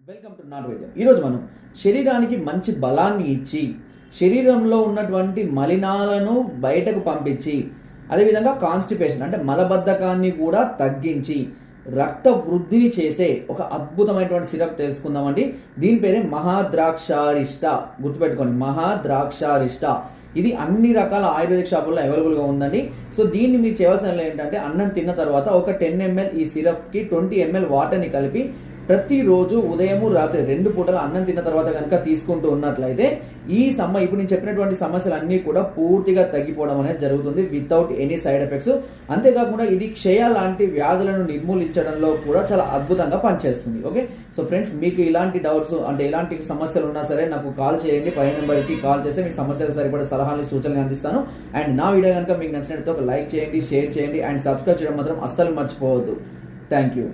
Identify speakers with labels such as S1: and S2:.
S1: Welcome to not వైద్యం. ఈరోజు మనం శరీరానికి మంచి బలాన్ని ఇచ్చి శరీరంలో ఉన్నటువంటి మలినాలను బయటకు పంపించి అదేవిధంగా కాన్స్టిపేషన్ అంటే మలబద్ధకాన్ని కూడా తగ్గించి రక్త వృద్ధిని చేసే ఒక అద్భుతమైనటువంటి సిరప్ తెలుసుకుందామండి. దీని పేరే మహాద్రాక్షారిష్ట. గుర్తుపెట్టుకోండి, మహాద్రాక్షారిష్ట. ఇది అన్ని రకాల ఆయుర్వేదిక్ షాపుల్లో అవైలబుల్గా ఉందండి. సో దీన్ని మీరు చేయవలసిన ఏంటంటే అన్నం తిన్న తర్వాత ఒక 10 ml ఈ సిరప్కి 20 ml వాటర్ని కలిపి ప్రతిరోజు ఉదయము రాత్రి 2 పూటలు అన్నం తిన్న తర్వాత కనుక తీసుకుంటూ ఉన్నట్లయితే ఇప్పుడు నేను చెప్పినటువంటి సమస్యలు అన్నీ కూడా పూర్తిగా తగ్గిపోవడం అనేది జరుగుతుంది వితౌట్ ఎనీ సైడ్ ఎఫెక్ట్స్. అంతేకాకుండా ఇది క్షయ లాంటి వ్యాధులను నిర్మూలించడంలో కూడా చాలా అద్భుతంగా పనిచేస్తుంది. ఓకే, సో ఫ్రెండ్స్, మీకు ఇలాంటి డౌట్స్ అంటే ఎలాంటి సమస్యలు ఉన్నా సరే నాకు కాల్ చేయండి. పై నెంబర్కి కాల్ చేస్తే మీ సమస్యలకు సరిపడే సలహాలు సూచనలు అందిస్తాను. అండ్ నా వీడియో కనుక మీకు నచ్చినట్లయితే ఒక లైక్ చేయండి, షేర్ చేయండి అండ్ సబ్స్క్రైబ్ చేయడం మాత్రం అస్సలు మర్చిపోవద్దు. Thank you.